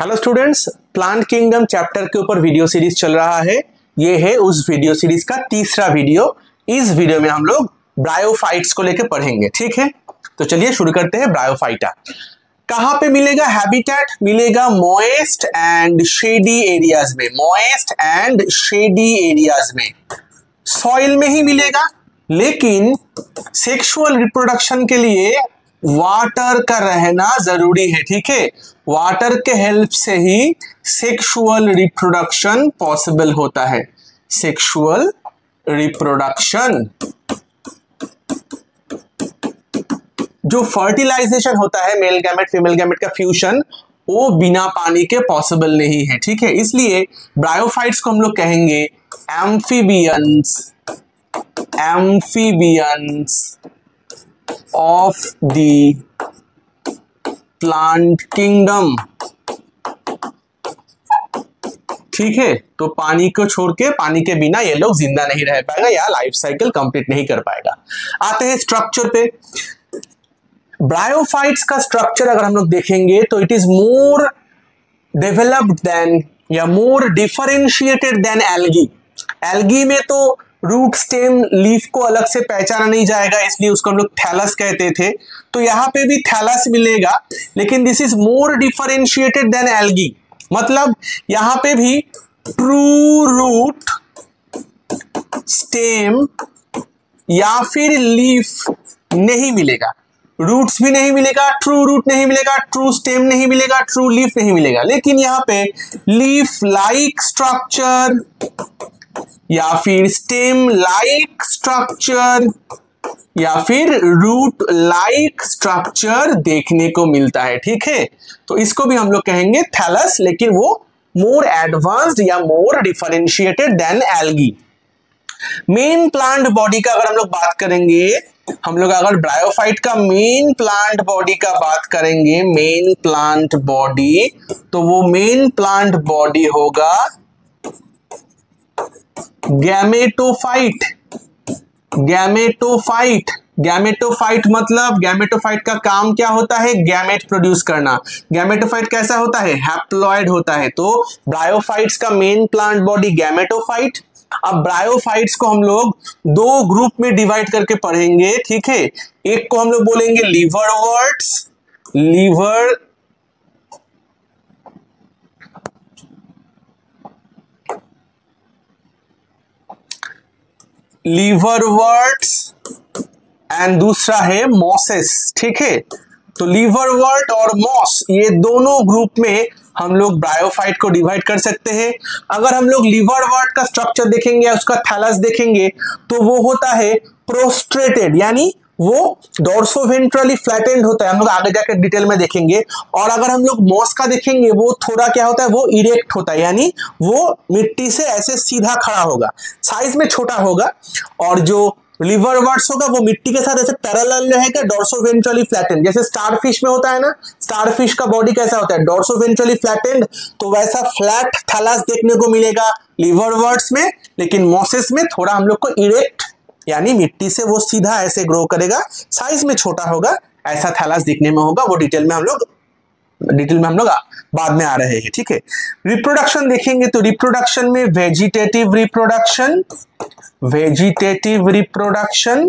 Hello students, plant kingdom chapter के ऊपर video series चल रहा है। ये है उस वीडियो सीरीज का तीसरा वीडियो। इस वीडियो में हम लोग ब्रायोफाइट्स को लेकर पढ़ेंगे, ठीक है। तो चलिए शुरू करते हैं। ब्रायोफाइटा कहां पे मिलेगा? हैबिटेट मिलेगा मॉइस्ट एंड शेडी एरियाज में, मॉइस्ट एंड शेडी एरियाज में, सॉइल में ही मिलेगा। लेकिन सेक्सुअल रिप्रोडक्शन के लिए वाटर का रहना जरूरी है, ठीक है। वाटर के हेल्प से ही सेक्सुअल रिप्रोडक्शन पॉसिबल होता है। सेक्सुअल रिप्रोडक्शन, जो फर्टिलाइजेशन होता है मेल गैमेट फीमेल गैमेट का फ्यूजन, वो बिना पानी के पॉसिबल नहीं है, ठीक है। इसलिए ब्रायोफाइट्स को हम लोग कहेंगे amphibians, amphibians of the plant kingdom, ठीक है। तो पानी को छोड़ के, पानी के बिना ये लोग जिंदा नहीं रह पाएगा या लाइफ साइकिल कंप्लीट नहीं कर पाएगा। आते हैं स्ट्रक्चर पे। ब्रायोफाइट्स का स्ट्रक्चर अगर हम लोग देखेंगे तो it is more developed than या more differentiated than algae. Algae में तो रूट स्टेम लीफ को अलग से पहचाना नहीं जाएगा, इसलिए उसको हम लोग थैलस कहते थे। तो यहाँ पे भी थैलस मिलेगा, लेकिन this is more differentiated than algae. मतलब यहाँ पे भी ट्रू रूट स्टेम या फिर लीफ नहीं मिलेगा। रूट्स भी नहीं मिलेगा, ट्रू रूट नहीं मिलेगा, ट्रू स्टेम नहीं मिलेगा, ट्रू लीफ नहीं मिलेगा। लेकिन यहाँ पे लीफ लाइक स्ट्रक्चर या फिर स्टेम लाइक स्ट्रक्चर या फिर रूट लाइक स्ट्रक्चर देखने को मिलता है, ठीक है। तो इसको भी हम लोग कहेंगे थैलस, लेकिन वो मोर एडवांस्ड या more differentiated than algae. Main plant body का अगर हम लोग बात करेंगे, हम लोग अगर ब्रायोफाइट का मेन प्लांट बॉडी का बात करेंगे, मेन प्लांट बॉडी, तो वो मेन प्लांट बॉडी होगा गैमेटोफाइट। गैमेटोफाइट, गैमेटोफाइट मतलब गैमेटोफाइट का काम क्या होता है? गैमेट प्रोड्यूस करना। गैमेटोफाइट कैसा होता है? हैप्लॉइड होता है। तो ब्रायोफाइट्स का मेन प्लांट बॉडी गैमेटोफाइट। अब ब्रायोफाइट्स को हम लोग दो ग्रुप में डिवाइड करके पढ़ेंगे, ठीक है। एक को हम लोग बोलेंगे लीवरवर्ट्स, लीवरवर्ट्स एंड दूसरा है मॉसेस, ठीक है। तो लीवरवर्ट और मॉस, ये दोनों ग्रुप में हम लोग ब्रायोफाइट को डिवाइड कर सकते हैं। अगर हम लोग लीवरवर्ट का स्ट्रक्चर देखेंगे या उसका थैलस देखेंगे तो वो होता है प्रोस्ट्रेटेड, यानी वो डोर्सोवेंट्रली फ्लैटेंड होता है। हम लोग आगे जाकर डिटेल में देखेंगे। और अगर हम लोग मॉस का देखेंगे, वो थोड़ा क्या होता है? वो इरेक्ट होता है, यानी वो मिट्टी से ऐसे सीधा खड़ा होगा, साइज में छोटा होगा। और जो लीवरवर्ट्स होगा वो मिट्टी के साथ ऐसे पैरेलल रहेगा, डोर्सोवेंट्रली फ्लैटेंड। जैसे स्टारफिश में होता है ना, स्टारफिश का बॉडी कैसा होता है? डोर्सोवेंट्रली फ्लैटेंड। तो वैसा फ्लैट थैलस देखने को मिलेगा लीवरवर्ट्स में, लेकिन मॉसेस में थोड़ा हम लोग को इरेक्ट, यानी मिट्टी से वो सीधा ऐसे ग्रो करेगा, साइज में छोटा होगा, ऐसा थैलस दिखने में होगा। वो डिटेल में हम लोग बाद में आ रहे हैं, ठीक है। रिप्रोडक्शन देखेंगे तो रिप्रोडक्शन में vegetative reproduction, vegetative reproduction,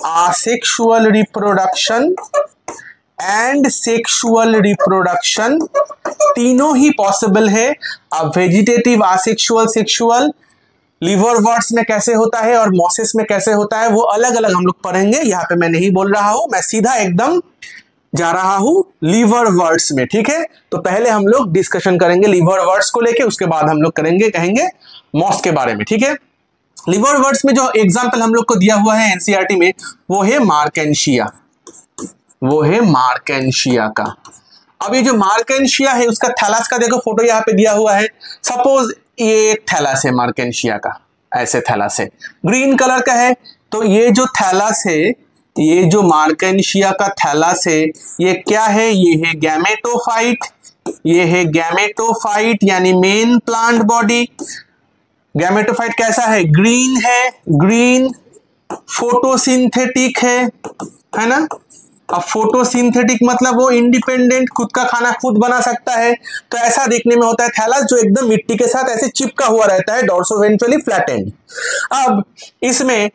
asexual reproduction and sexual reproduction, तीनों ही पॉसिबल है। अब वेजिटेटिव, आसेक्सुअल, सेक्सुअल लीवरवर्ट्स में कैसे होता है और मॉसेस में कैसे होता है, वो अलग अलग हम लोग पढ़ेंगे। यहाँ पे मैं नहीं बोल रहा हूं, मैं सीधा एकदम जा रहा हूं लीवरवर्ट्स में, ठीक है। तो पहले हम लोग डिस्कशन करेंगे लीवरवर्ट्स को लेके, उसके बाद हम लोग कहेंगे मॉस के बारे में, ठीक है। लीवरवर्ट्स में जो एग्जाम्पल हम लोग को दिया हुआ है एनसीईआरटी में, वो है मार्केंशिया, वो है मार्केंशिया का। अब ये जो मार्केंशिया है, उसका थैलस का देखो फोटो यहाँ पे दिया हुआ है। सपोज ये एक थैलस है मार्केंशिया का, ऐसे थैलस है, ग्रीन कलर का है। तो ये जो थैलस है, ये जो मार्केंशिया का थैलस है, ये क्या है? ये है गैमेटोफाइट, ये है गैमेटोफाइट यानी मेन प्लांट बॉडी। गैमेटोफाइट कैसा है? ग्रीन है, ग्रीन, फोटोसिंथेटिक है ना। अब फोटोसिंथेटिक मतलब वो इंडिपेंडेंट, खुद का खाना खुद बना सकता है। तो ऐसा देखने में होता है थैलस, जो एकदम मिट्टी के साथ ऐसे चिपका हुआ रहता है, डोर्सोवेंट्रली फ्लैटेंड। अब इसमें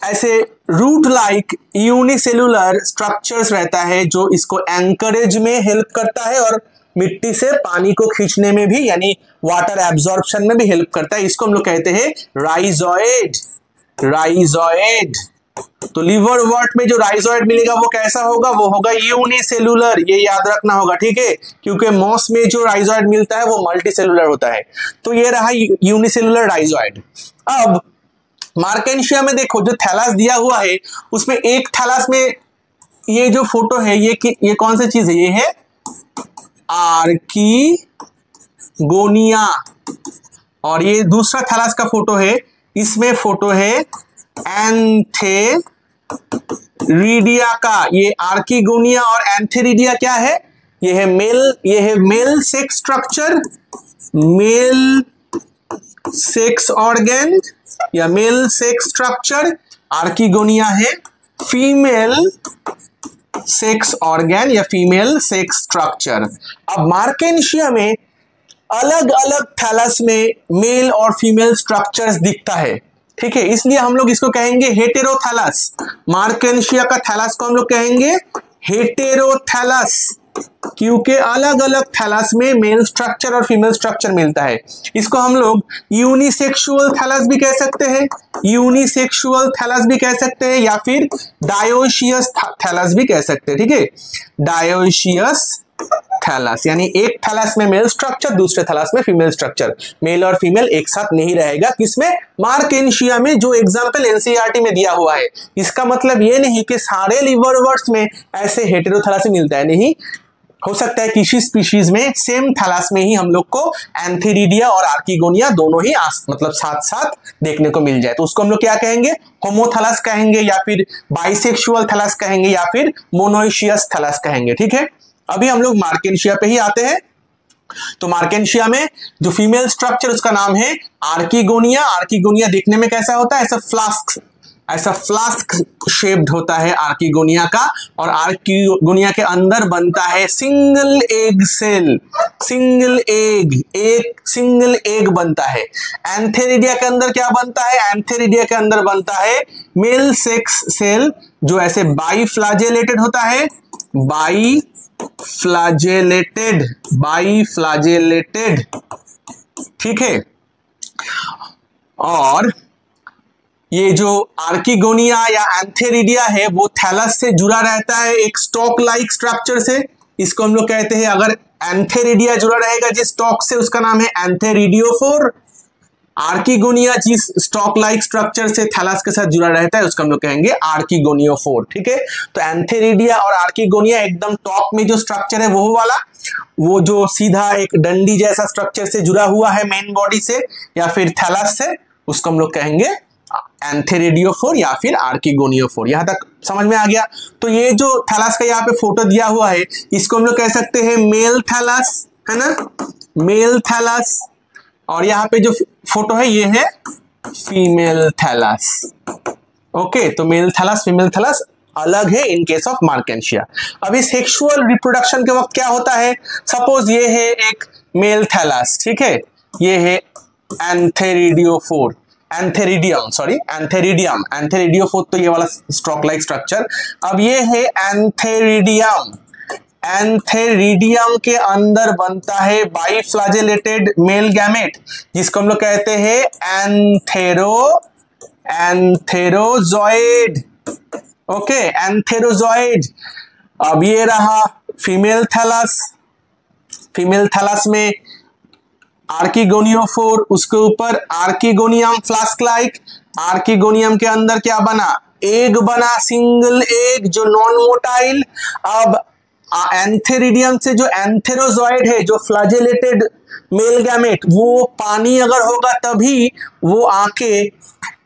ऐसे रूट लाइक यूनिसेलुलर स्ट्रक्चर्स रहता है जो इसको एंकरेज में हेल्प करता है और मिट्टी से पानी को खींचने में भी, यानी वाटर एब्जॉर्प्शन में भी हेल्प करता है। इसको हम लोग कहते हैं राइजोइड। राइजोइड। तो लिवरवर्ट में जो राइजोइड मिलेगा वो कैसा होगा? वो होगा यूनिसेलुलर, ये याद रखना होगा, ठीक है, क्योंकि मॉस में जो राइजोइड मिलता है वो मल्टीसेलुलर होता है। तो ये रहा यूनिसेलुलर राइजोइड। अब मार्केंशिया में देखो जो थैलस दिया हुआ है उसमें एक थैलस में ये जो फोटो है ये कौन सी चीज है? ये है आर्कीगोनिया। और ये दूसरा थैलस का फोटो है, इसमें फोटो है एंथेरिडिया का। ये आर्कीगोनिया और एंथेरिडिया क्या है? ये है male sex structure, male sex organ या मेल सेक्स स्ट्रक्चर। आर्कीगोनिया है फीमेल सेक्स ऑर्गन या फीमेल सेक्स स्ट्रक्चर। अब मार्केंशिया में अलग अलग थैलस में मेल और फीमेल स्ट्रक्चर्स दिखता है, ठीक है, इसलिए हम लोग इसको कहेंगे हेटेरोथैलस। मार्केंशिया का थैलस को हम लोग कहेंगे हेटेरोथैलस, क्योंकि अलग अलग थैलस में मेल स्ट्रक्चर और फीमेल स्ट्रक्चर मिलता है। इसको हम लोग यूनिसेक्सुअल थैलस भी कह सकते हैं, यूनिसेक्सुअल थैलस भी कह सकते हैं, या फिर डायोशियस थैलस भी कह सकते हैं, ठीक है, डायोशियस थैलस, यानी एक थैलस में मेल स्ट्रक्चर, दूसरे थैलस में फीमेल स्ट्रक्चर। मेल और फीमेल एक साथ नहीं रहेगा, किसमें? मार्केंशिया में, जो एग्जांपल एनसीईआरटी में दिया हुआ है। इसका मतलब ये नहीं कि सारे लिवरवर्ट्स में ऐसे हेटेरोथैलस मिलता है, नहीं, हो सकता है किसी स्पीशीज में सेम थैलस में ही हम लोग को एंथेरिडिया और आर्कीगोनिया दोनों ही मतलब साथ साथ देखने को मिल जाए, तो उसको हम लोग क्या कहेंगे? होमोथैलस कहेंगे, या फिर बाइसेक्सुअल थैलस कहेंगे, या फिर मोनोइशियस थैलस कहेंगे, ठीक है। अभी हम लोग मार्केंशिया पे ही आते हैं। तो मार्केंशिया में जो फीमेल स्ट्रक्चर उसका नाम है आर्कीगोनिया। आर्कीगोनिया देखने में कैसा होता है? ऐसा फ्लास्क शेप्ड होता है आर्कीगोनिया का, और आर्कीगोनिया के अंदर बनता है single egg cell, single egg बनता है। एंथेरिडिया के अंदर क्या बनता है? एंथेरिडिया के अंदर बनता है मेल सेक्स सेल, जो ऐसे बाइफ्लैजेलेटेड होता है, बाइफ्लैजेलेटेड, ठीक है। और ये जो आर्कीगोनिया या एंथेरिडिया है वो थैलस से जुड़ा रहता है एक स्टॉक लाइक स्ट्रक्चर से। इसको हम लोग कहते हैं, अगर एंथेरिडिया जुड़ा रहेगा जिस स्टॉक से, उसका नाम है एंथेरिडियोफोर। आर्कीगोनिया जिस स्टॉक लाइक स्ट्रक्चर से थैलस के साथ जुड़ा रहता है उसको हम लोग कहेंगे आर्कीगोनियोफोर, ठीक है। तो एंथेरिडिया और आर्कीगोनिया एकदम टॉप में जो स्ट्रक्चर है वो वाला, वो जो सीधा एक डंडी जैसा स्ट्रक्चर से जुड़ा हुआ है मेन बॉडी से या फिर थैलस से, उसको हम लोग कहेंगे एंथेरिडियोफोर या फिर आर्कीगोनियोफोर। यहां तक समझ में आ गया? तो ये जो थैलस का यहाँ पे फोटो दिया हुआ है इसको हम लोग कह सकते हैं मेल थैलस, है ना, मेल थैलस। और यहाँ पे जो फोटो है ये है फीमेल थैलस। ओके, तो मेल थैलस फीमेल थैलस अलग है इन केस ऑफ मार्केंशिया। अभी सेक्सुअल रिप्रोडक्शन के वक्त क्या होता है? सपोज ये है एक मेल थैलस, ठीक है, ये है एंथेरिडियोफोर, एंथेरिडियम, तो ये वाला स्टॉक लाइक स्ट्रक्चर। अब ये है एंथेरिडियम। एंथेरिडियम के अंदर बनता है बाइफ्लैजेलेटेड मेल गैमेट, जिसको हम लोग कहते हैं एंथेरोजॉइड। Okay, antherozoid. अब ये रहा फीमेल थैलस। फीमेल थैलस में आर्कीगोनियोफोर, उसके ऊपर आर्कीगोनियम फ्लास्क लाइक। आर्कीगोनियम के अंदर क्या बना? एग बना, सिंगल एग जो नॉन मोटाइल। अब एंथेरिडियम से जो एंथेरोजॉइड है, जो फ्लैजेलेटेड मेल गैमेट, वो पानी अगर होगा तभी वो आके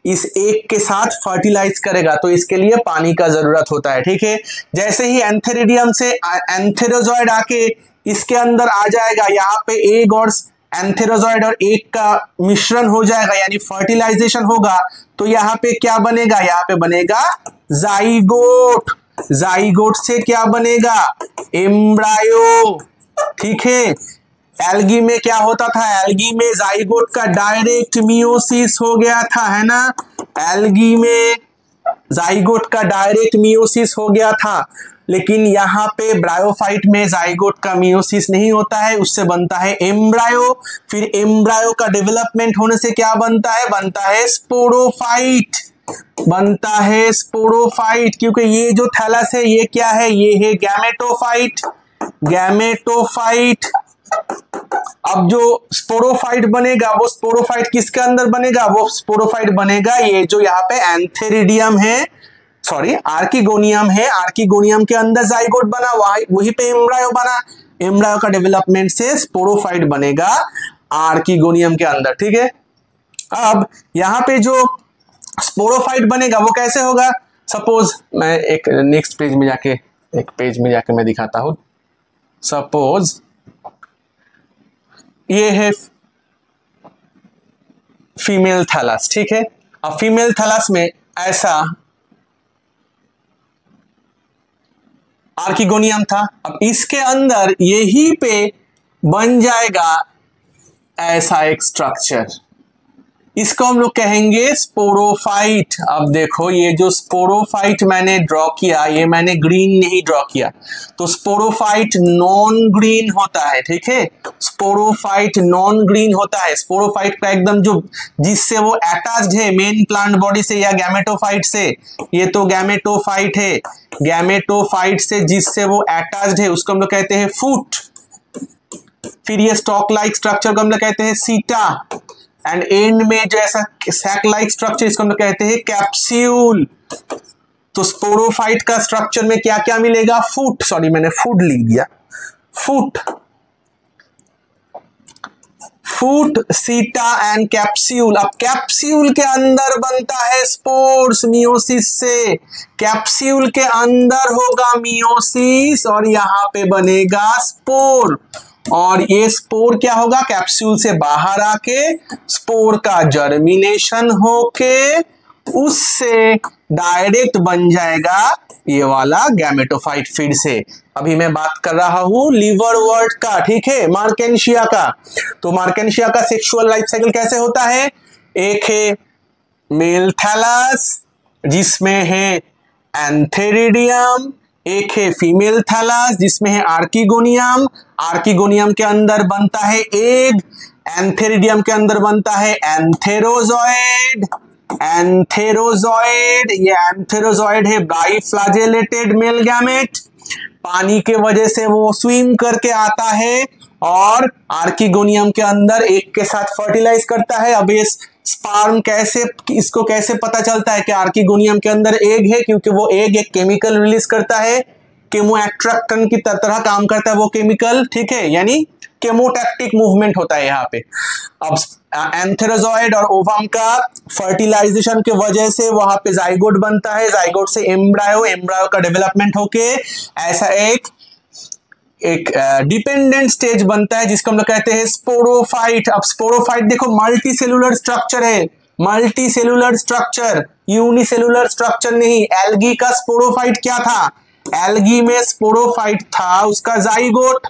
इस एग के साथ फर्टिलाइज करेगा, तो इसके लिए पानी का जरूरत होता है, ठीक है। जैसे ही एंथेरिडियम से एंथेरोजॉइड आके इसके अंदर आ जाएगा, यहाँ पे एग और एंथेरोजॉइड और एग का मिश्रण हो जाएगा, यानी फर्टिलाइजेशन होगा, तो यहाँ पे क्या बनेगा? यहाँ पे बनेगा जाइगोट। जाइगोट से क्या बनेगा, एम्ब्रायो। ठीक है, एल्गी में क्या होता था, एल्गी में जाइगोट का डायरेक्ट मियोसिस हो गया था, है ना, एल्गी में जाइगोट का डायरेक्ट मियोसिस हो गया था। लेकिन यहाँ पे ब्रायोफाइट में जाइगोट का मियोसिस नहीं होता है, उससे बनता है एम्ब्रायो। फिर एम्ब्रायो का डेवलपमेंट होने से क्या बनता है, बनता है स्पोरोफाइट, बनता है स्पोरोफाइट। क्योंकि ये जो थैलस है ये क्या है, ये है गैमेटोफाइट, गैमेटोफाइट। अब जो स्पोरोफाइट बनेगा वो स्पोरोफाइट किसके अंदर बनेगा, वो स्पोरोफाइट बनेगा ये जो यहाँ पे एंथेरिडियम है, सॉरी आर्किगोनियम है, आर्किगोनियम के अंदर जाइगोट बना, वहीं पे एम्ब्रायो बना, एम्ब्रायो का डेवलपमेंट से स्पोरोफाइट बनेगा आर्किगोनियम के अंदर। ठीक है, अब यहाँ पे जो स्पोरोफाइट बनेगा वो कैसे होगा, सपोज मैं एक नेक्स्ट पेज में जाके, एक पेज में जाके मैं दिखाता हूं। सपोज ये है फीमेल थैलस, ठीक है। अब फीमेल थैलस में ऐसा आर्किगोनियम था, अब इसके अंदर यही पे बन जाएगा ऐसा एक स्ट्रक्चर, इसको हम लोग कहेंगे स्पोरोफाइट। अब देखो ये जो स्पोरोफाइट मैंने ड्रॉ किया, ये मैंने ग्रीन नहीं ड्रॉ किया, तो स्पोरोफाइट नॉन ग्रीन होता है। ठीक है, स्पोरोफाइट नॉन ग्रीन होता है। स्पोरोफाइट का एकदम जो जिससे वो अटैच्ड है मेन प्लांट बॉडी से या गैमेटोफाइट से, ये तो गैमेटोफाइट है, गैमेटोफाइट से जिससे वो अटैच्ड है उसको हम लोग कहते हैं फूट। फिर ये स्टॉक लाइक स्ट्रक्चर को हम लोग कहते हैं सीटा, एंड एंड में जो ऐसा सैक लाइक स्ट्रक्चर इसको हम लोग कहते हैं कैप्सूल। तो स्पोरोफाइट का स्ट्रक्चर में क्या क्या मिलेगा, फूट, सॉरी मैंने फूड लिख दिया, फूट, फूट, सीटा एंड कैप्सूल। अब कैप्सूल के अंदर बनता है स्पोर्स मियोसिस से, कैप्सूल के अंदर होगा मियोसिस और यहां पे बनेगा स्पोर, और ये स्पोर क्या होगा, कैप्सूल से बाहर आके स्पोर का जर्मिनेशन होके उससे डायरेक्ट बन जाएगा ये वाला गैमेटोफाइट। फिर से अभी मैं बात कर रहा हूं लीवरवर्ट का, ठीक है, मार्केंशिया का। तो मार्केंशिया का सेक्सुअल लाइफ साइकिल कैसे होता है, एक है मेल थैलस जिसमें है एंथेरिडियम, एक है फीमेल थैलस जिसमें है आर्किगोनियम, आर्किगोनियम के अंदर बनता है एग, एंथेरिडियम के अंदर बनता है एंथेरोजॉइड, एंथेरोजॉइड, ये एंथेरोजॉइड है बाइफ्लैजेलेटेड मेल गैमेट, पानी के वजह से वो स्विम करके आता है और आर्किगोनियम के अंदर एग के साथ फर्टिलाइज करता है। अब ये स्पर्म कैसे, इसको कैसे पता चलता है कि आर्किगोनियम के अंदर एग है, क्योंकि वो एग एक केमिकल रिलीज करता है, केमो एट्रैक्टन की तरह काम करता है वो केमिकल, ठीक है, यानी केमोटैक्टिक मूवमेंट होता है यहाँ पे। अब एंथेरोजॉइड और ओवम का फर्टिलाइजेशन के वजह से वहां पे जाइगोट बनता है, जाइगोट से एम्ब्रायो, एम्ब्रायो का डेवलपमेंट होके ऐसा एक डिपेंडेंट स्टेज बनता है जिसको हम लोग कहते हैं स्पोरोफाइट। अब स्पोरोफाइट देखो मल्टी सेलुलर स्ट्रक्चर है, multi cellular structure, unicellular structure नहीं। एल्गी का स्पोरोफाइट क्या था, एल्गी में स्पोरोफाइट था उसका जाइगोट,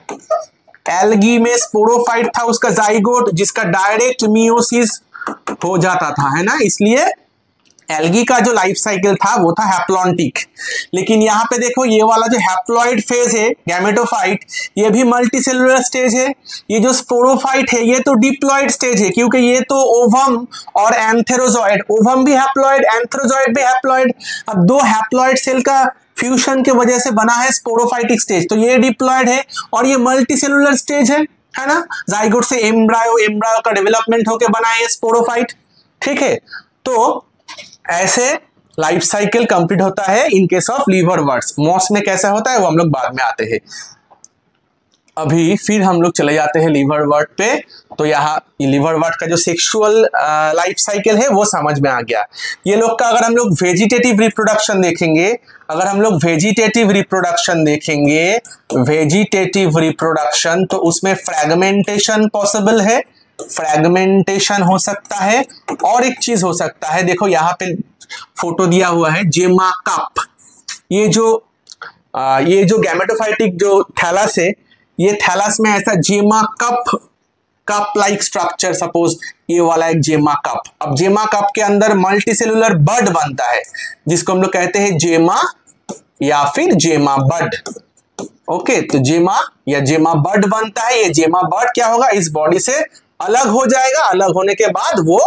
एल्गी में स्पोरोफाइट था उसका जाइगोट जिसका डायरेक्ट मियोसिस हो जाता था, है ना, इसलिए एल्गी का जो लाइफ साइकिल था वो था हैप्लॉन्टिक। लेकिन यहाँ पे देखो ये वाला जो हैप्लॉइड फेज है गैमेटोफाइट, ये भी मल्टीसेलुलर स्टेज है। ये जो स्पोरोफाइट है ये तो डिप्लॉइड स्टेज है, क्योंकि ये तो ओवम और एंथेरोजॉइड, ओवम भी हैप्लॉइड, एंथेरोजॉइड भी हैप्लॉइड। अब दो हैप्लॉइड सेल का फ्यूजन के वजह से बना है स्पोरोफाइटिक स्टेज, तो ये डिप्लॉइड है और ये मल्टीसेलुलर स्टेज है ना। जाइगोट से एम्ब्रायो, एम्ब्रायो का डेवलपमेंट होकर बना है स्पोरोफाइट, ठीक है। तो ऐसे लाइफ साइकिल कंप्लीट होता है इन केस ऑफ लीवरवर्ट्स। मॉस में कैसा होता है वो हम लोग बाद में आते हैं। अभी फिर हम लोग चले जाते हैं लीवरवर्ट पे। तो यहाँ लीवरवर्ट का जो सेक्सुअल लाइफ साइकिल है वो समझ में आ गया। ये लोग का अगर हम लोग वेजिटेटिव रिप्रोडक्शन देखेंगे, अगर हम लोग वेजिटेटिव रिप्रोडक्शन देखेंगे, वेजिटेटिव रिप्रोडक्शन, तो उसमें फ्रैगमेंटेशन पॉसिबल है, फ्रैगमेंटेशन हो सकता है, और एक चीज हो सकता है, देखो यहाँ पे फोटो दिया हुआ है जेमाकप। ये जो ये जो गैमेटोफाइटिक जो थैलस है, ये थैलस में ऐसा जेमा कप लाइक स्ट्रक्चर, सपोज ये वाला एक जेमा कप। अब जेमा कप के अंदर मल्टीसेलुलर बड बनता है जिसको हम लोग कहते हैं जेमा या फिर जेमा बड। ओके, तो जेमा या जेमा बड बनता है। ये जेमा बड क्या होगा, इस बॉडी से अलग हो जाएगा, अलग होने के बाद वो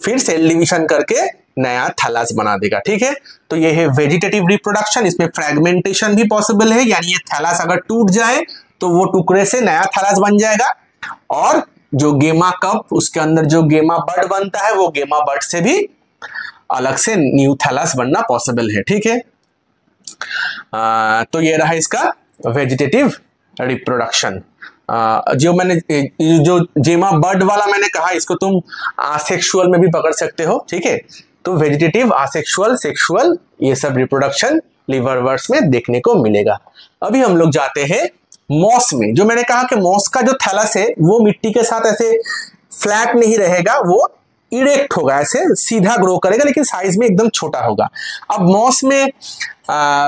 फिर सेल डिवीजन करके नया थैलस बना देगा। ठीक है, तो ये है वेजिटेटिव रिप्रोडक्शन। इसमें फ्रेगमेंटेशन भी पॉसिबल है, यानी ये थैलस अगर टूट जाए तो वो टुकड़े से नया थैलस बन जाएगा। और जो गेमा कप, उसके अंदर जो गेमा बड बनता है, वो गेमा बड से भी अलग से न्यू थैलस बनना पॉसिबल है। ठीक है, तो ये रहा इसका वेजिटेटिव रिप्रोडक्शन। जो मैंने जो जेमा बर्ड वाला मैंने कहा, इसको तुम आसेक्सुअल में भी पकड़ सकते हो। ठीक है, तो वेजिटेटिव, आसेक्सुअल, सेक्सुअल, ये सब रिप्रोडक्शन लिवरवर्ट्स में देखने को मिलेगा। अभी हम लोग जाते हैं मॉस में। जो मैंने कहा कि मॉस का जो थैलस है वो मिट्टी के साथ ऐसे फ्लैट नहीं रहेगा, वो इरेक्ट होगा, ऐसे सीधा ग्रो करेगा, लेकिन साइज में एकदम छोटा होगा। अब मॉस में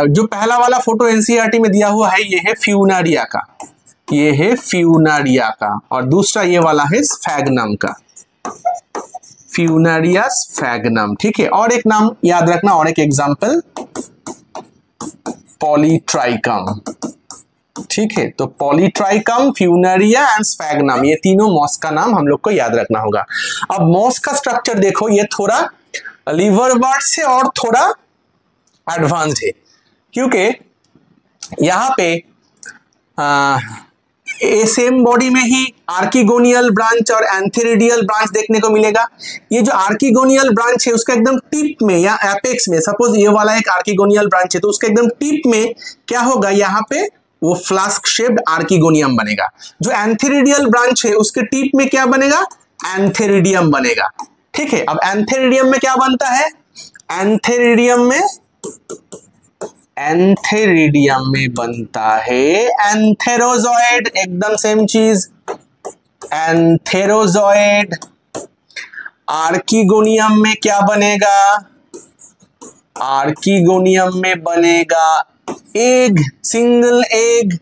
जो पहला वाला फोटो एनसीईआरटी में दिया हुआ है, ये है फ्यूनारिया का, ये है फ्यूनारिया का, और दूसरा ये वाला है स्फैग्नम का, फ्यूनारिया स्फैग्नम। ठीक है, और एक नाम याद रखना, और एक एग्जांपल पॉलीट्राइकम। ठीक है, तो पॉलीट्राइकम, फ्यूनारिया एंड स्फैग्नम, ये तीनों मॉस का नाम हम लोग को याद रखना होगा। अब मॉस का स्ट्रक्चर देखो, ये थोड़ा लिवरवर्ट से और थोड़ा एडवांस्ड है, क्योंकि यहाँ पे सेम बॉडी में ही आर्किगोनियल ब्रांच और एंथेरिडियल ब्रांच देखने को मिलेगा। ये जो आर्किगोनियल ब्रांच है उसका एकदम टिप में या एपेक्स में, सपोज ये वाला एक आर्किगोनियल ब्रांच है, तो उसका एकदम टिप में क्या होगा, यहाँ पे वो फ्लास्क शेप्ड आर्किगोनियम बनेगा। जो एंथेरिडियल ब्रांच है उसके टिप में क्या बनेगा, एंथेरिडियम बनेगा। ठीक है, अब एंथेरिडियम में क्या बनता है, एंथेरिडियम में बनता है एंथेरोजॉइड, एकदम सेम चीज, एंथेरोजॉइड। आर्किगोनियम में क्या बनेगा, आर्किगोनियम में बनेगा एग, सिंगल एग।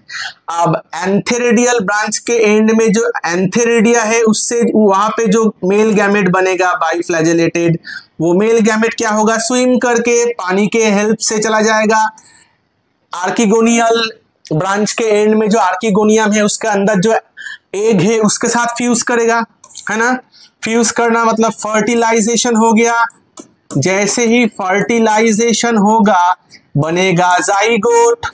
अब एंथेरिडियल ब्रांच के एंड में जो एंथेरिडिया है, उससे वहां पे जो मेल गैमेट बनेगा बाइफ्लैजेलेटेड, वो मेल गैमेट क्या होगा, स्विम करके पानी के हेल्प से चला जाएगा। आर्किगोनियल ब्रांच के एंड में जो आर्किगोनियम है उसके अंदर जो एग है उसके साथ फ्यूज करेगा, है ना। फ्यूज करना मतलब फर्टिलाइजेशन हो गया। जैसे ही फर्टिलाइजेशन होगा बनेगा जाइगोट,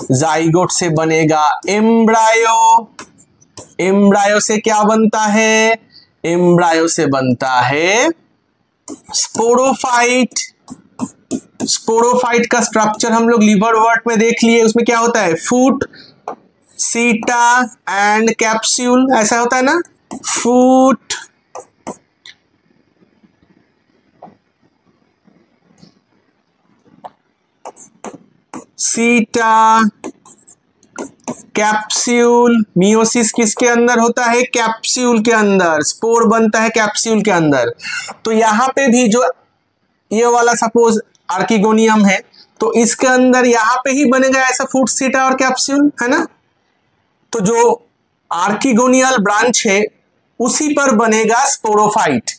जाइगोट से बनेगा एम्ब्रायो, एम्ब्रायो से क्या बनता है, एम्ब्रायो से बनता है स्पोरोफाइट। स्पोरोफाइट का स्ट्रक्चर हम लोग लिवरवर्ट में देख लिए, उसमें क्या होता है, फूट, सीटा एंड कैप्सूल, ऐसा होता है ना, फूट, सीटा, कैप्सूल। मियोसिस किसके अंदर होता है, कैप्सूल के अंदर, स्पोर बनता है कैप्सूल के अंदर। तो यहां पे भी जो ये वाला सपोज आर्किगोनियम है, तो इसके अंदर यहां पे ही बनेगा ऐसा फूट, सीटा और कैप्सूल, है ना। तो जो आर्किगोनियल ब्रांच है उसी पर बनेगा स्पोरोफाइट।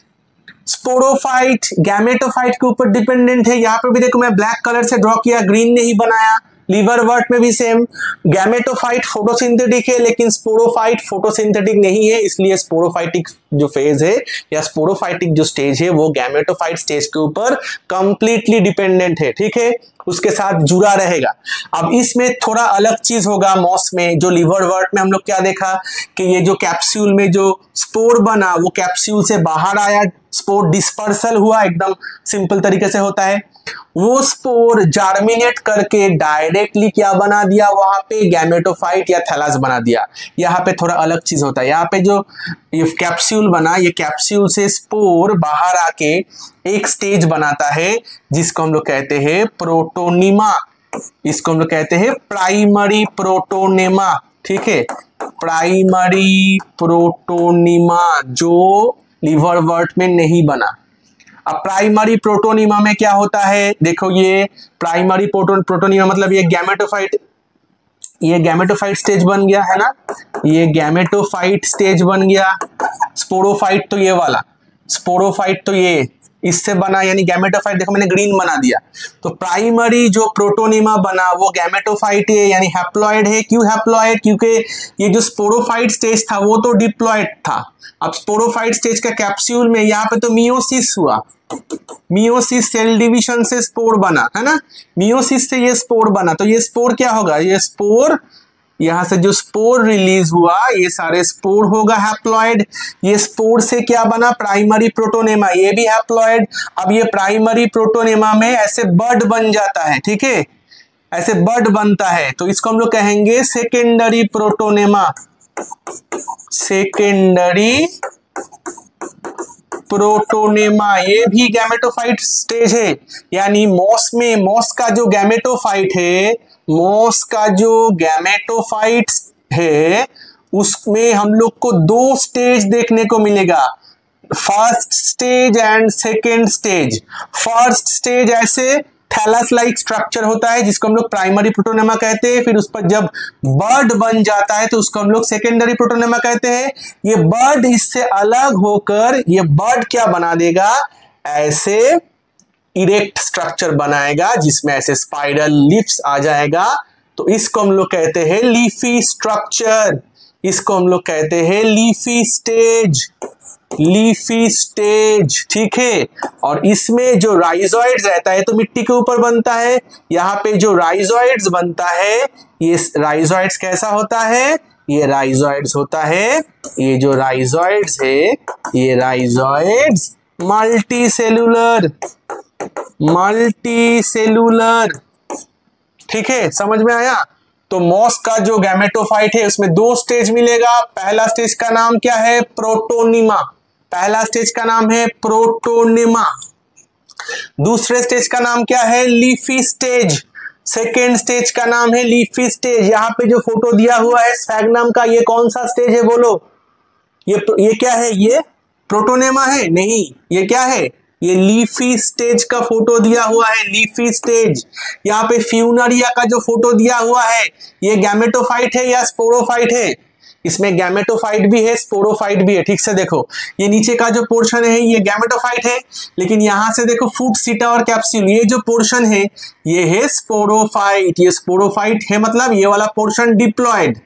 स्पोरोफाइट गैमेटोफाइट के ऊपर डिपेंडेंट है। यहाँ पे भी देखो मैं ब्लैक कलर से ड्रॉ किया, ग्रीन नहीं बनाया। लिवरवर्ट में भी सेम, गैमेटोफाइट फोटोसिंथेटिक है लेकिन स्पोरोफाइट फोटोसिंथेटिक नहीं है, इसलिए स्पोरोफाइटिक जो फेज है या स्पोरोफाइटिक जो स्टेज है वो गैमेटोफाइट स्टेज के ऊपर कंप्लीटली डिपेंडेंट है। ठीक है, उसके साथ जुड़ा रहेगा। अब इसमें थोड़ा अलग चीज होगा मॉस में। जो लिवरवर्ट में हम लोग क्या देखा कि ये जो कैप्सूल में जो स्पोर बना वो कैप्सूल से बाहर आया, स्पोर डिस्पर्सल हुआ, एकदम सिंपल तरीके से होता है। वो स्पोर जार्मिनेट करके डायरेक्टली क्या बना दिया, वहां पे गैमेटोफाइट या थैलस बना दिया। यहाँ पे थोड़ा अलग चीज होता है। यहाँ पे जो ये कैप्सूल बना, ये कैप्सूल से स्पोर बाहर आके एक स्टेज बनाता है जिसको हम लोग कहते हैं प्रोटोनिमा। इसको हम लोग कहते हैं प्राइमरी प्रोटोनेमा। ठीक है, प्राइमरी प्रोटोनिमा जो लिवरवर्ट में नहीं बना। अब प्राइमरी प्रोटोनिमा में क्या होता है, देखो ये प्राइमरी प्रोटोनिमा मतलब ये गैमेटोफाइट स्टेज बन गया है ना, ये गैमेटोफाइट स्टेज बन गया। स्पोरोफाइट तो ये वाला, स्पोरोफाइट तो ये इससे बना, यानी गैमेटोफाइट देखो मैंने ग्रीन बना दिया। तो प्राइमरी जो प्रोटोनिमा बना वो गैमेटोफाइट है, यानी हैप्लॉइड है। क्यों हैप्लॉइड? क्योंकि ये जो स्पोरोफाइट स्टेज था वो तो डिप्लॉइड था। अब स्पोरोफाइट स्टेज का कैप्सूल में यहाँ पे तो मियोसिस हुआ, मियोसिस सेल डिवीजन से स्पोर बना है ना, मियोसिस से ये स्पोर बना। तो ये स्पोर क्या होगा, ये स्पोर यहां से जो स्पोर रिलीज हुआ ये सारे स्पोर होगा हैप्लॉइड। ये स्पोर से क्या बना, प्राइमरी प्रोटोनेमा, ये भी हैप्लॉइड। अब ये प्राइमरी प्रोटोनेमा में ऐसे बड बन जाता है, ठीक है, ऐसे बड बनता है, तो इसको हम लोग कहेंगे सेकेंडरी प्रोटोनेमा, सेकेंडरी प्रोटोनेमा। ये भी गैमेटोफाइट स्टेज है, यानी मॉस में, मॉस का जो गैमेटोफाइट है, मॉस का जो गैमेटोफाइट है उसमें हम लोग को दो स्टेज देखने को मिलेगा, first stage and second stage. First stage ऐसे थैलस लाइक स्ट्रक्चर होता है जिसको हम लोग प्राइमरी प्रोटोनेमा कहते हैं, फिर उस पर जब बर्ड बन जाता है तो उसको हम लोग सेकेंडरी प्रोटोनेमा कहते हैं। ये बर्ड इससे अलग होकर ये बर्ड क्या बना देगा, ऐसे इरेक्ट स्ट्रक्चर बनाएगा जिसमें ऐसे स्पाइरल लीफ्स आ जाएगा। तो इसको हम लोग कहते हैं लीफी स्ट्रक्चर, इसको हम लोग कहते हैं लीफी स्टेज, लीफी स्टेज, ठीक है। और इसमें जो राइजोइड्स रहता है तो मिट्टी के ऊपर बनता है, यहाँ पे जो राइजोइड्स बनता है ये राइजोइड्स कैसा होता है, ये राइजोइड्स होता है, ये जो राइजोइड्स है ये rhizoids multi cellular, multi cellular, ठीक है, समझ में आया। तो मॉस का जो गैमेटोफाइट है उसमें दो स्टेज मिलेगा। पहला स्टेज का नाम क्या है, प्रोटोनिमा, पहला स्टेज का नाम है प्रोटोनिमा। दूसरे स्टेज का नाम क्या है, लीफी स्टेज। सेकेंड स्टेज का नाम है लीफी स्टेज। यहाँ पे जो फोटो दिया हुआ है स्फैग्नम का, ये कौन सा स्टेज है बोलो, ये क्या है, ये प्रोटोनेमा है, नहीं, ये क्या है, ये लीफी स्टेज का फोटो दिया हुआ है, लीफी स्टेज। यहाँ पे फ्यूनरिया का जो फोटो दिया हुआ है ये गैमेटोफाइट है या स्पोरोफाइट है, इसमें गैमेटोफाइट भी है स्पोरोफाइट भी है, ठीक से देखो। ये नीचे का जो पोर्शन है ये गैमेटोफाइट है, लेकिन यहां से देखो फूट, सीटा और कैप्सूल, ये जो पोर्शन है ये है स्पोरोफाइट, ये स्पोरोफाइट है, मतलब ये वाला पोर्शन डिप्लॉयड,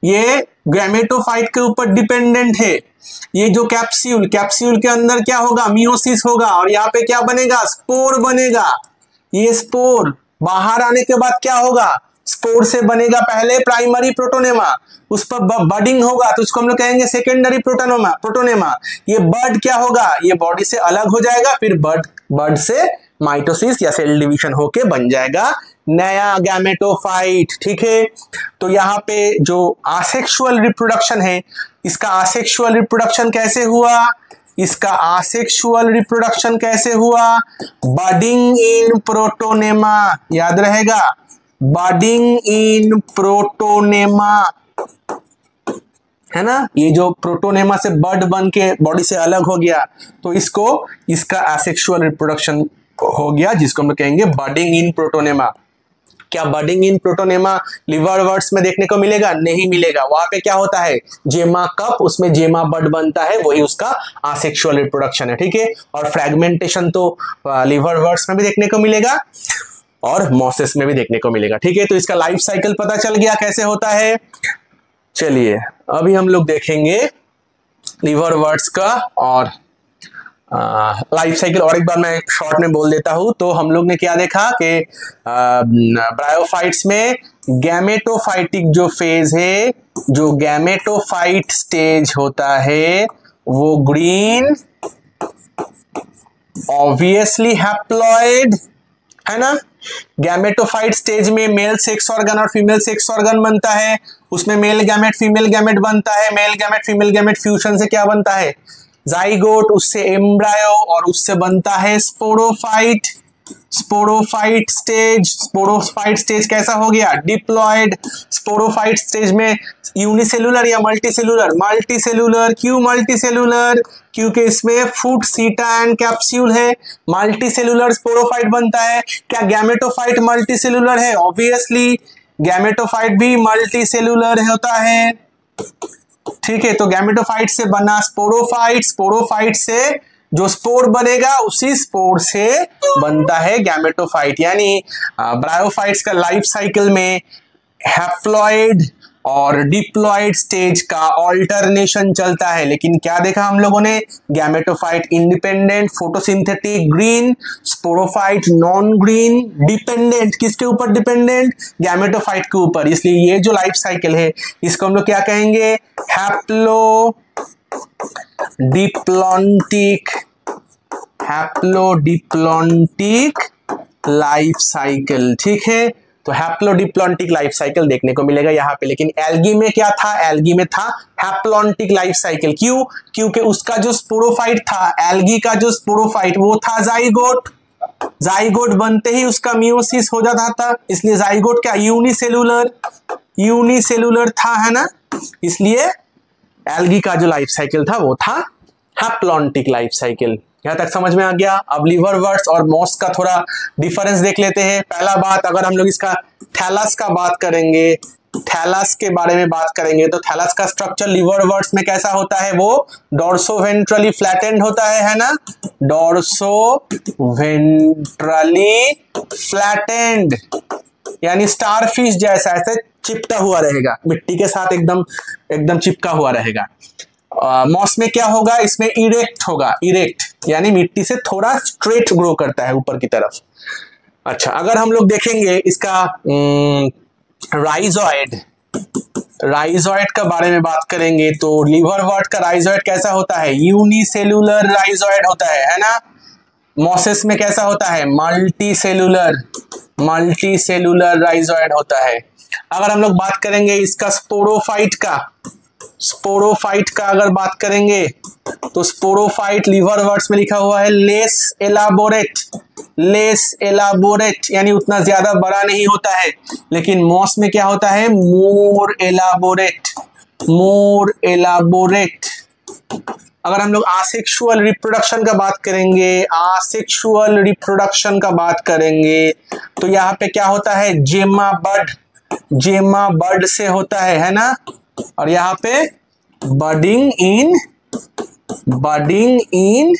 ये गैमेटोफाइट के ऊपर डिपेंडेंट है। ये जो कैप्सूल, कैप्सूल के अंदर क्या होगा, मियोसिस होगा, और यहाँ पे क्या बनेगा, स्पोर बनेगा। ये स्पोर बाहर आने के बाद क्या होगा, स्पोर से बनेगा पहले प्राइमरी प्रोटोनेमा, उस पर बडिंग होगा तो उसको हम लोग कहेंगे सेकेंडरी प्रोटोनेमा। ये बर्ड क्या होगा, ये बॉडी से अलग हो जाएगा, फिर बर्ड से माइटोसिस या सेल डिवीजन होके बन जाएगा नया गैमेटोफाइट, ठीक है। तो यहाँ पे जो आसेक्सुअल रिप्रोडक्शन है, इसका आसेक्सुअल रिप्रोडक्शन कैसे हुआ, इसका आसेक्सुअल रिप्रोडक्शन कैसे हुआ, बडिंग इन प्रोटोनेमा, याद रहेगा, बडिंग इन प्रोटोनेमा, है ना। ये जो प्रोटोनेमा से बर्ड बन के बॉडी से अलग हो गया तो इसका एसेक्सुअल रिप्रोडक्शन हो गया, जिसको हम लोग कहेंगे बडिंग इन प्रोटोनेमा। क्या बडिंग इन प्रोटोनेमा लिवरवर्ट्स में देखने को मिलेगा, नहीं मिलेगा। वहां पे क्या होता है, जेमा कप, उसमें जेमा बड बनता है, वही उसका आसेक्सुअल रिप्रोडक्शन है, ठीक है। और फ्रेगमेंटेशन तो लिवरवर्ट्स में भी देखने को मिलेगा और मॉसेस में भी देखने को मिलेगा, ठीक है। तो इसका लाइफ साइकिल पता चल गया कैसे होता है। चलिए अभी हम लोग देखेंगे लिवरवर्ट्स का और लाइफ साइकिल, और एक बार मैं शॉर्ट में बोल देता हूं। तो हम लोग ने क्या देखा कि ब्रायोफाइट्स में गैमेटोफाइटिक जो फेज है, जो गैमेटोफाइट स्टेज होता है वो ग्रीन, ऑब्वियसली हैप्लॉइड, है ना। गैमेटोफाइट स्टेज में मेल सेक्स ऑर्गन और फीमेल सेक्स ऑर्गन बनता है, उसमें मेल गैमेट फीमेल गैमेट बनता है, male gamete female gamete fusion से क्या बनता है, जाइगोट, उससे एम्ब्रायो और उससे बनता है स्पोरोफाइट, स्पोरोफाइट स्टेज कैसा हो गया? डिप्लॉयड। स्पोरोफाइट स्टेज में यूनिसेलुलर या मल्टीसेलुलर? मल्टीसेलुलर। क्यों मल्टीसेलुलर? क्योंकि इसमें फूट, सीटा एंड कैप्सूल है। मल्टीसेलुलर स्पोरोफाइट बनता है। क्या गैमेटोफाइट मल्टीसेलुलर है? ऑब्वियसली गैमेटोफाइट भी मल्टीसेलुलर होता है। ठीक है, तो गैमेटोफाइट से बना स्पोरोफाइट से जो स्पोर बनेगा उसी स्पोर से बनता है गैमेटोफाइट। यानी ब्रायोफाइट्स का लाइफ साइकिल में हैप्लॉइड और डिप्लॉइड स्टेज का ऑल्टरनेशन चलता है। लेकिन क्या देखा हम लोगों ने? Gametophyte independent, photosynthetic, green, sporophyte non green, dependent. किसके ऊपर डिपेंडेंट? गैमेटोफाइट के ऊपर। इसलिए ये जो लाइफ साइकिल है इसको हम लोग क्या कहेंगे? Haplodiplontic life cycle. ठीक है, तो हैप्लोडिप्लॉन्टिक लाइफ साइकिल देखने को मिलेगा यहाँ पे। लेकिन एल्गी में क्या था? एल्गी में था हैप्लॉन्टिक लाइफ साइकिल। क्यों? क्योंकि उसका जो स्पोरोफाइट था, एल्गी का जो स्पोरोफाइट, वो था जाइगोट। जाइगोट बनते ही उसका मियोसिस हो जाता था, इसलिए जाइगोट क्या? यूनिसेलुलर था, है ना। इसलिए एल्गी का जो लाइफ साइकिल था वो था हैप्लॉन्टिक लाइफ साइकिल। यहां तक समझ में आ गया। अब लिवरवर्ट्स और मॉस का थोड़ा डिफरेंस देख लेते हैं। पहला बात, अगर हम लोग इसका थैलस का बात करेंगे, थैलस के बारे में बात करेंगे, तो थैलस का स्ट्रक्चर लिवरवर्ट्स में कैसा होता है? वो डोर्सोवेंट्रली फ्लैटेंड होता है ना। डोर्सोवेंट्रली फ्लैटेंड यानी स्टारफिश जैसा ऐसे चिपटा हुआ रहेगा, मिट्टी के साथ एकदम चिपका हुआ रहेगा। मॉस में क्या होगा? इसमें इरेक्ट होगा। इरेक्ट यानी मिट्टी से थोड़ा स्ट्रेट ग्रो करता है ऊपर की तरफ। अच्छा, अगर हम लोग देखेंगे इसका राइजोइड का बारे में बात करेंगे तो लिवरवर्ट का राइजोइड कैसा होता है? यूनिसेलुलर राइजोइड होता है ना। मॉसेस में कैसा होता है? मल्टीसेलुलर राइजोइड होता है। अगर हम लोग बात करेंगे इसका स्पोरोफाइट का अगर बात करेंगे तो स्पोरोफाइट लिवरवर्ट्स में लिखा हुआ है लेस एलाबोरेट यानी उतना ज्यादा बड़ा नहीं होता है। लेकिन मॉस में क्या होता है? मोर एलाबोरेट। अगर हम लोग आसेक्सुअल रिप्रोडक्शन का बात करेंगे तो यहाँ पे क्या होता है? जेमा बर्ड से होता है ना। और यहाँ पे बडिंग इन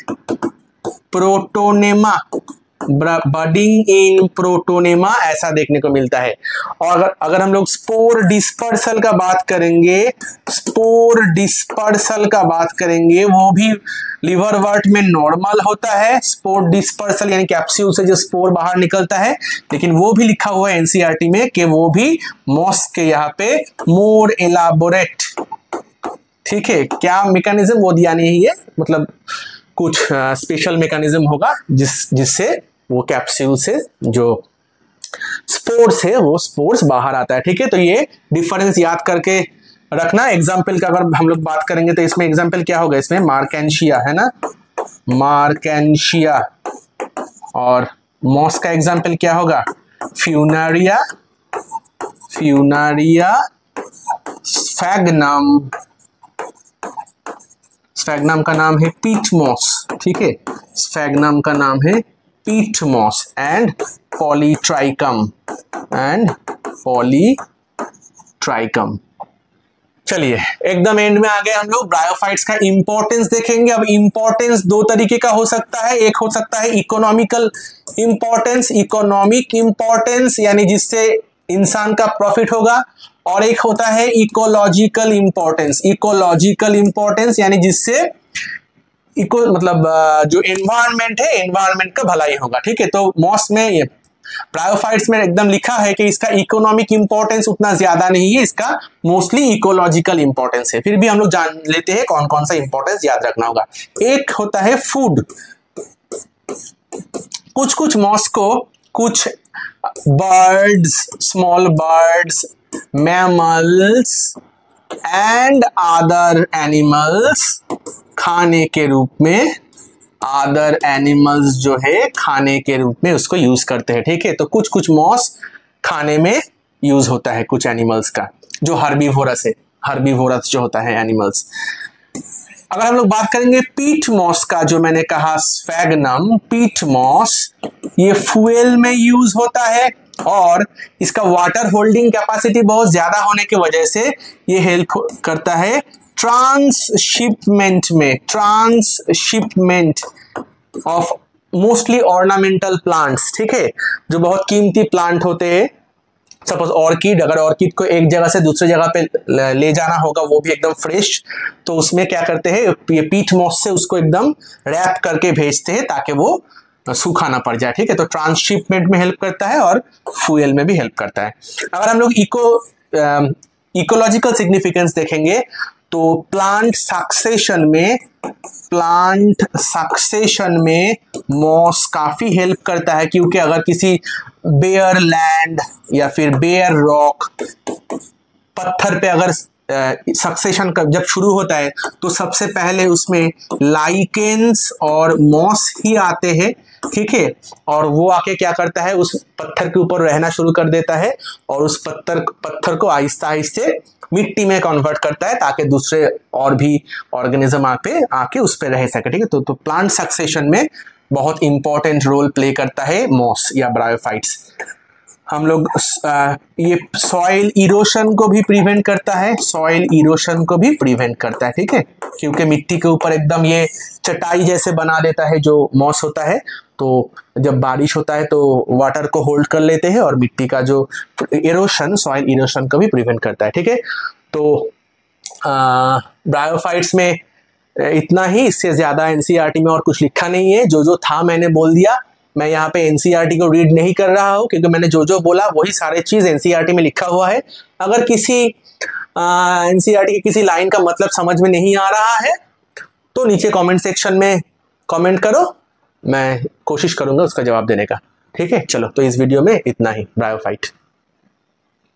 प्रोटोनेमा ऐसा देखने को मिलता है। और अगर हम लोग स्पोर डिस्पर्सल का बात करेंगे वो भी लिवरवर्ट में नॉर्मल होता है। स्पोर डिस्पर्सल यानी कैप्सूल से जो स्पोर बाहर निकलता है, लेकिन वो भी लिखा हुआ है एनसीईआरटी में कि वो भी मॉस के यहाँ पे मोर एलाबोरेट। ठीक है, क्या मैकेनिज्म वो दिया नहीं है, मतलब कुछ स्पेशल मैकेनिज्म होगा जिससे वो कैप्सूल से जो स्पोर्स है वो स्पोर्स बाहर आता है। ठीक है, तो ये डिफरेंस याद करके रखना। एग्जाम्पल का अगर हम लोग बात करेंगे तो इसमें एग्जाम्पल क्या होगा? इसमें मार्केंशिया है ना, मार्केंशिया। और मॉस का एग्जाम्पल क्या होगा? फ्यूनारिया, स्फैग्नम का नाम है पीट मॉस। ठीक है, स्फैग्नम का नाम है पीट मॉस एंड पॉलीट्राइकम चलिए एकदम एंड में आ गए हम लोग। ब्रायोफाइट्स का इंपॉर्टेंस देखेंगे। अब इंपॉर्टेंस दो तरीके का हो सकता है। एक हो सकता है इकोनॉमिकल इंपॉर्टेंस यानी जिससे इंसान का प्रॉफिट होगा, और एक होता है इकोलॉजिकल इंपॉर्टेंस यानी जिससे मतलब जो एनवायरनमेंट है, एनवायरनमेंट का भलाई होगा। ठीक है, तो मॉस में ब्रायोफाइट्स में एकदम लिखा है कि इसका इकोनॉमिक इंपॉर्टेंस उतना ज्यादा नहीं है, इसका मोस्टली इकोलॉजिकल इंपॉर्टेंस है। फिर भी हम लोग जान लेते हैं कौन कौन सा इंपॉर्टेंस याद रखना होगा। एक होता है फूड। कुछ मॉस को कुछ birds, small birds, mammals and other animals खाने के रूप में अदर एनिमल्स जो है खाने के रूप में उसको यूज करते हैं। ठीक है, तो कुछ कुछ मॉस खाने में यूज होता है कुछ एनिमल्स का, जो हर्बीवोरस है, हर्बीवोरस जो होता है एनिमल्स। अगर हम लोग बात करेंगे पीट मॉस का, जो मैंने कहा स्फेगनम पीट मॉस, ये फ्यूल में यूज होता है और इसका वाटर होल्डिंग कैपेसिटी बहुत ज्यादा होने की वजह से ये हेल्प करता है ट्रांसशिपमेंट में, transshipment of mostly ornamental plants. ठीक है, जो बहुत कीमती प्लांट होते हैं, सपोज ऑर्किड, अगर ऑर्किड को एक जगह से दूसरी जगह पे ले जाना होगा, वो भी एकदम फ्रेश, तो उसमें क्या करते हैं, ये पीट मॉस से उसको एकदम रैप करके भेजते हैं ताकि वो सूखा ना पड़ जाए। ठीक है, तो ट्रांसशिपमेंट में हेल्प करता है और फ्यूल में भी हेल्प करता है। अगर हम लोग इकोलॉजिकल सिग्निफिकेंस देखेंगे तो प्लांट सक्सेशन में मॉस काफी हेल्प करता है, क्योंकि अगर किसी बेयर लैंड या फिर बेयर रॉक पत्थर पे अगर सक्सेशन जब शुरू होता है तो सबसे पहले उसमें लाइकेंस और मॉस ही आते हैं। ठीक है, और वो आके क्या करता है, उस पत्थर के ऊपर रहना शुरू कर देता है और उस पत्थर को आहिस्ता आहिस्ते मिट्टी में कन्वर्ट करता है ताकि दूसरे और भी ऑर्गेनिज्म आके उस पर रह सके। ठीक है, तो प्लांट सक्सेशन में बहुत इंपॉर्टेंट रोल प्ले करता है मॉस या ब्रायोफाइट्स। हम लोग ये सॉइल इरोशन को भी प्रिवेंट करता है, सॉइल इरोशन को भी प्रिवेंट करता है। ठीक है, क्योंकि मिट्टी के ऊपर एकदम ये चटाई जैसे बना देता है जो मॉस होता है, तो जब बारिश होता है तो वाटर को होल्ड कर लेते हैं और मिट्टी का जो इरोशन, सॉइल इरोशन को भी प्रिवेंट करता है। ठीक है, तो ब्रायोफाइट्स में इतना ही, इससे ज्यादा एनसीईआरटी में और कुछ लिखा नहीं है। जो था मैंने बोल दिया। मैं यहाँ पे एनसीईआरटी को रीड नहीं कर रहा हूँ, क्योंकि मैंने जो बोला वही सारे चीज एनसीईआरटी में लिखा हुआ है। अगर किसी एनसीईआरटी की किसी लाइन का मतलब समझ में नहीं आ रहा है तो नीचे कमेंट सेक्शन में कमेंट करो, मैं कोशिश करूंगा उसका जवाब देने का। ठीक है, चलो, तो इस वीडियो में इतना ही। ब्रायोफाइट।